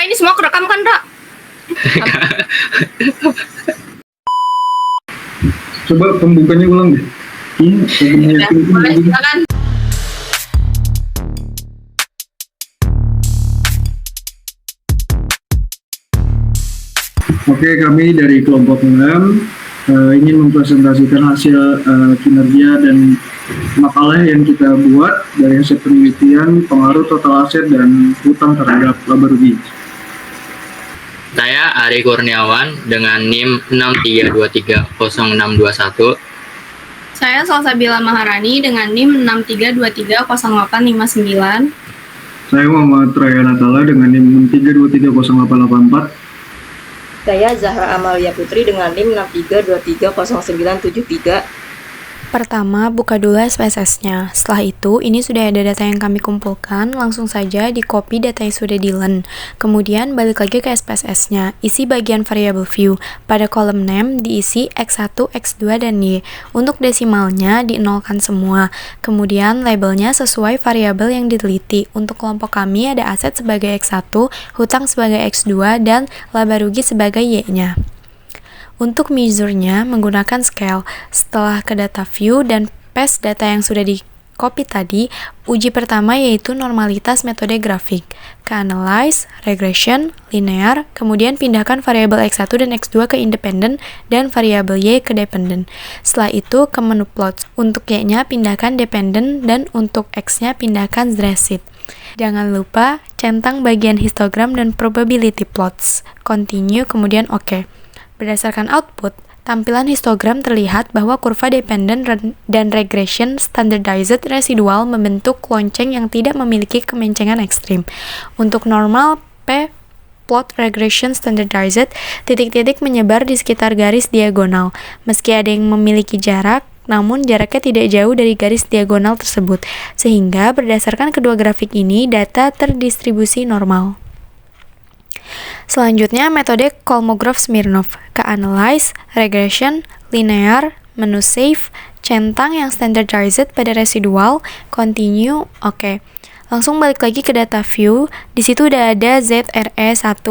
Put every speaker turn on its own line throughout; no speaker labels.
ini semua kerekam kan, Ra?
Coba pembukanya ulang deh.
Ya, boleh, silakan.
Oke, kami dari kelompok 6 ingin mempresentasikan hasil kinerja dan makalah yang kita buat dari hasil penelitian pengaruh total aset dan hutang terhadap laba rugi.
Saya Ari Kurniawan dengan NIM 63230621.
Saya Salsabila Maharani dengan NIM 63230859.
Saya Muhammad Raya Natala dengan NIM 63230884.
Saya Zahra Amalia Putri dengan NIM 63230973.
Pertama, buka dulu SPSS-nya. Setelah itu, ini sudah ada data yang kami kumpulkan, langsung saja di copy data yang sudah di-learn. Kemudian, balik lagi ke SPSS-nya. Isi bagian variable view. Pada kolom name, diisi X1, X2, dan Y. Untuk desimalnya, di-nolkan semua. Kemudian, labelnya sesuai variabel yang diteliti. Untuk kelompok kami, ada aset sebagai X1, hutang sebagai X2, dan laba rugi sebagai Y-nya. Untuk measure-nya menggunakan scale. Setelah ke data view dan paste data yang sudah di-copy tadi, uji pertama yaitu normalitas metode grafik. Ke analyze, regression, linear, kemudian pindahkan variabel X1 dan X2 ke independent dan variabel Y ke dependent. Setelah itu ke menu plots. Untuk Y-nya pindahkan dependent dan untuk X-nya pindahkan zrecit. Jangan lupa centang bagian histogram dan probability plots. Continue, kemudian OK. Berdasarkan output, tampilan histogram terlihat bahwa kurva dependent dan regression standardized residual membentuk lonceng yang tidak memiliki kemencengan ekstrim. Untuk normal P plot regression standardized, titik-titik menyebar di sekitar garis diagonal. Meski ada yang memiliki jarak, namun jaraknya tidak jauh dari garis diagonal tersebut, sehingga berdasarkan kedua grafik ini, data terdistribusi normal. Selanjutnya, metode Kolmogorov-Smirnov. Ke analyze, regression, linear, menu save, centang yang standardized pada residual, continue, OK. Langsung balik lagi ke data view. Di situ udah ada ZRE1.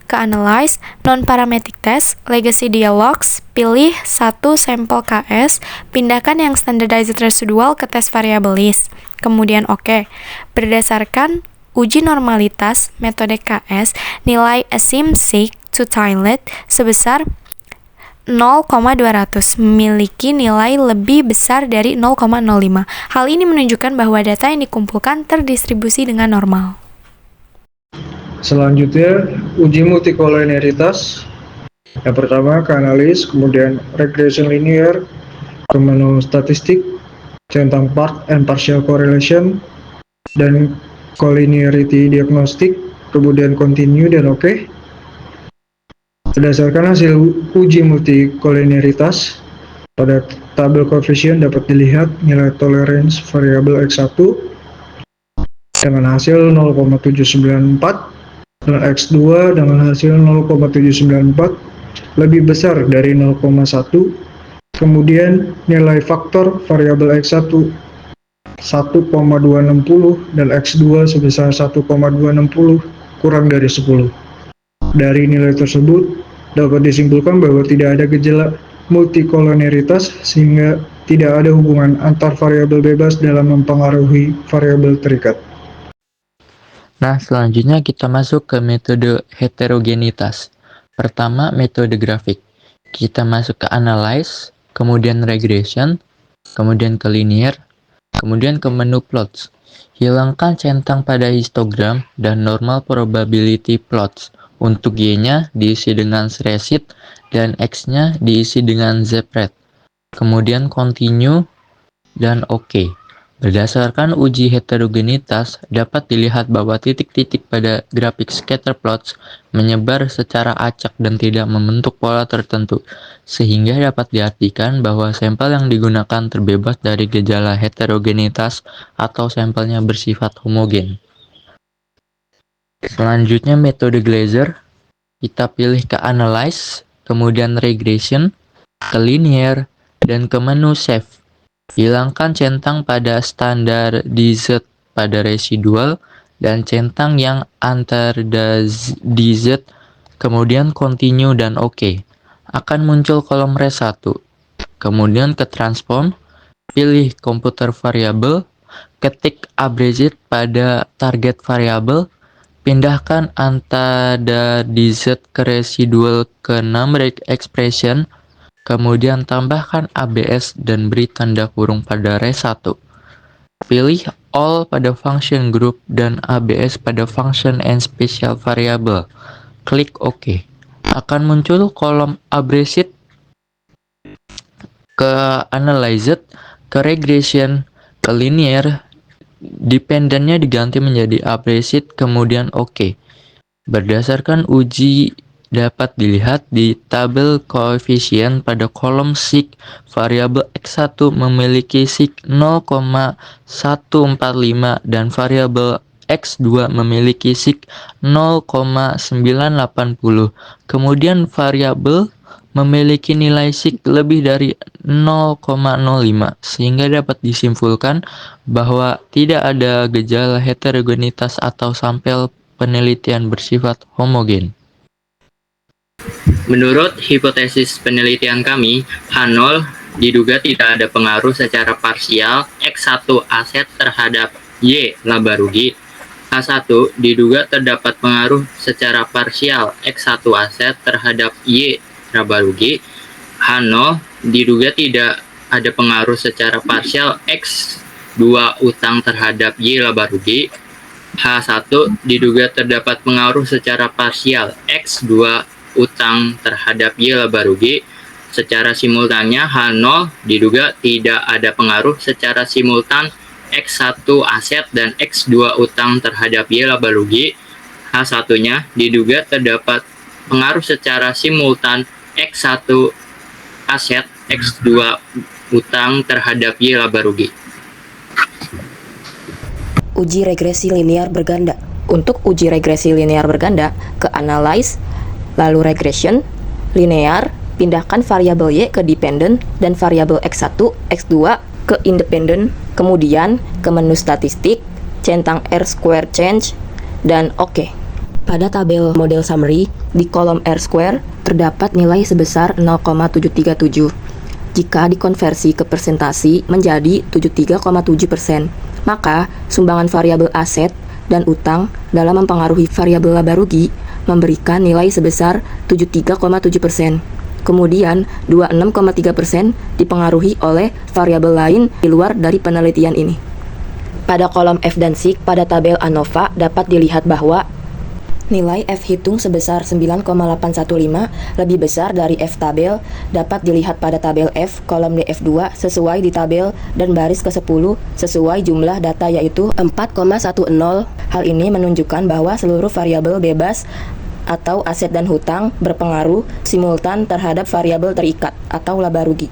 Ke analyze, non-parametric test, legacy dialogs, pilih satu sampel KS, pindahkan yang standardized residual ke tes variable list. Kemudian OK. Berdasarkan uji normalitas metode KS, nilai asymptotic to tilet sebesar 0,200 memiliki nilai lebih besar dari 0,05. Hal ini menunjukkan bahwa data yang dikumpulkan terdistribusi dengan normal.
Selanjutnya, uji multikoliniaritas. Yang pertama ke analis, kemudian regression linear, ke menu statistik, centang part and partial correlation, dan collinearity diagnostik, kemudian continue dan OK. Berdasarkan hasil uji multikoliniaritas, pada tabel koefisien dapat dilihat nilai tolerance variabel X1 dengan hasil 0,794 dan X2 dengan hasil 0,794 lebih besar dari 0,1. Kemudian nilai faktor variabel X1 1,260 dan X2 sebesar 1,260 kurang dari 10. Dari nilai tersebut dapat disimpulkan bahwa tidak ada gejala multikoloniaritas sehingga tidak ada hubungan antar variabel bebas dalam mempengaruhi variabel terikat.
Nah, selanjutnya kita masuk ke metode heterogenitas. Pertama, metode grafik. Kita masuk ke analyze, kemudian regression, kemudian ke linear, kemudian ke menu plots. Hilangkan centang pada histogram dan normal probability plots. Untuk Y-nya diisi dengan zrecit dan X-nya diisi dengan zepret. Kemudian continue dan OK. Berdasarkan uji heterogenitas, dapat dilihat bahwa titik-titik pada grafik scatter plots menyebar secara acak dan tidak membentuk pola tertentu, sehingga dapat diartikan bahwa sampel yang digunakan terbebas dari gejala heterogenitas atau sampelnya bersifat homogen. Selanjutnya metode Glaser, kita pilih ke Analyze, kemudian Regression, ke Linear, dan ke menu Save. Hilangkan centang pada standardized pada residual dan centang yang antar dz, kemudian continue dan OK. Akan muncul kolom res 1. Kemudian ke transform, pilih komputer variabel, ketik abbreviate pada target variabel, pindahkan antada dz ke residual ke number expression, kemudian tambahkan ABS dan beri tanda kurung pada res 1. Pilih all pada function group dan ABS pada function and special variable. Klik OK. Akan muncul kolom abbreviate, ke analyzed, ke regression, ke linear, dependennya diganti menjadi abbreviate, kemudian OK. Berdasarkan uji dapat dilihat di tabel koefisien pada kolom sig variabel x1 memiliki sig 0,145 dan variabel x2 memiliki sig 0,980. Kemudian variabel memiliki nilai sig lebih dari 0,05 sehingga dapat disimpulkan bahwa tidak ada gejala heterogenitas atau sampel penelitian bersifat homogen.
Menurut hipotesis penelitian kami, H0 diduga tidak ada pengaruh secara parsial X1 aset terhadap Y laba rugi. H1 diduga terdapat pengaruh secara parsial X1 aset terhadap Y laba rugi. H0 diduga tidak ada pengaruh secara parsial X2 utang terhadap Y laba rugi. H1 diduga terdapat pengaruh secara parsial X2 utang terhadap Y laba rugi. Secara simultannya, H0 diduga tidak ada pengaruh secara simultan X1 aset dan X2 utang terhadap Y laba rugi. H1-nya diduga terdapat pengaruh secara simultan X1 aset, X2 utang terhadap Y laba rugi.
Uji regresi linear berganda. Untuk uji regresi linear berganda, ke analyze, lalu regression, linear, pindahkan variabel Y ke dependent dan variabel X1, X2 ke independent, kemudian ke menu statistik, centang R-square change, dan OK. Pada tabel model summary, di kolom R-square terdapat nilai sebesar 0,737. Jika dikonversi ke persentasi menjadi 73,7%, maka sumbangan variabel aset dan utang dalam mempengaruhi variabel laba rugi memberikan nilai sebesar 73,7%. Kemudian 26,3% dipengaruhi oleh variabel lain di luar dari penelitian ini. Pada kolom F dan SIG pada tabel ANOVA dapat dilihat bahwa nilai F hitung sebesar 9,815 lebih besar dari F tabel dapat dilihat pada tabel F kolom DF2 sesuai di tabel dan baris ke-10 sesuai jumlah data yaitu 4,10. Hal ini menunjukkan bahwa seluruh variabel bebas atau aset dan hutang berpengaruh simultan terhadap variabel terikat atau laba rugi.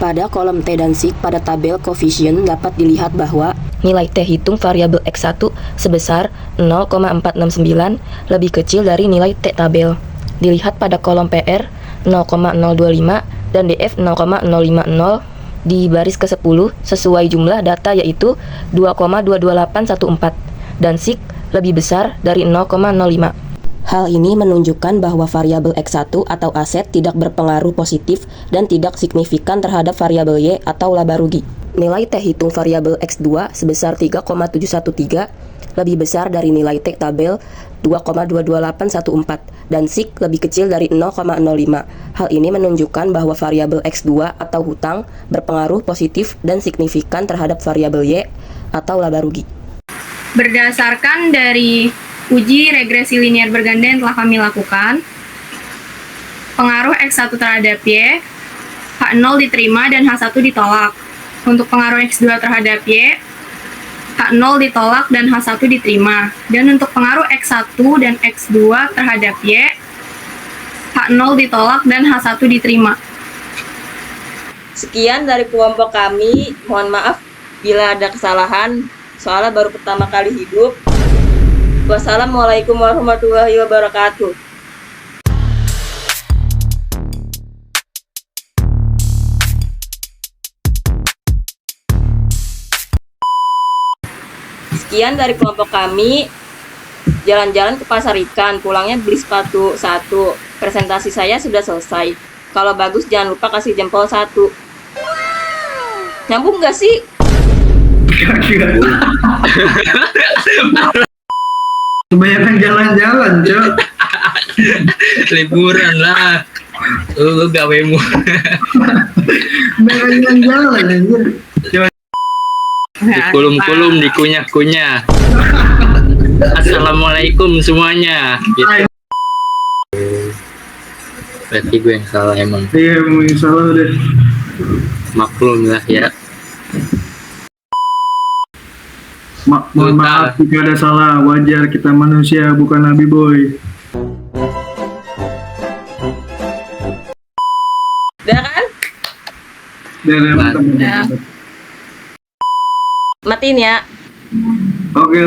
Pada kolom T dan SIG pada tabel koefisien dapat dilihat bahwa nilai T hitung variabel X1 sebesar 0,469 lebih kecil dari nilai T tabel. Dilihat pada kolom PR 0,025 dan DF 0,050 di baris ke-10 sesuai jumlah data yaitu 2,22814 dan SIG lebih besar dari 0,05. Hal ini menunjukkan bahwa variabel X1 atau aset tidak berpengaruh positif dan tidak signifikan terhadap variabel Y atau laba rugi. Nilai T hitung variabel X2 sebesar 3,713 lebih besar dari nilai T tabel 2,22814 dan SIG lebih kecil dari 0,05. Hal ini menunjukkan bahwa variabel X2 atau hutang berpengaruh positif dan signifikan terhadap variabel Y atau laba rugi.
Berdasarkan dari uji regresi linear berganda yang telah kami lakukan, pengaruh X1 terhadap Y, H0 diterima dan H1 ditolak. Untuk pengaruh X2 terhadap Y, H0 ditolak dan H1 diterima. Dan untuk pengaruh X1 dan X2 terhadap Y, H0 ditolak dan H1 diterima.
Sekian dari kelompok kami. Mohon maaf bila ada kesalahan, soalnya baru pertama kali hidup. Wassalamualaikum warahmatullahi wabarakatuh. Sekian dari kelompok kami. Jalan-jalan ke pasar ikan, pulangnya beli sepatu 1. Presentasi saya sudah selesai. Kalau bagus jangan lupa kasih jempol 1. Nyambung nggak sih?
Kebanyakan jalan-jalan, Cok.
Liburan lah. Lu gawemu.
Kebanyakan jalan, anjir.
Dikulum-kulum, dikunyah-kunyah. Assalamualaikum semuanya. Gitu. Berarti gue yang salah emang.
Iya, mungkin salah deh.
Maklum lah ya.
Mohon maaf jika ada salah, wajar, kita manusia bukan nabi boy.
Udah kan?
Dan
Matiin ya.
oke.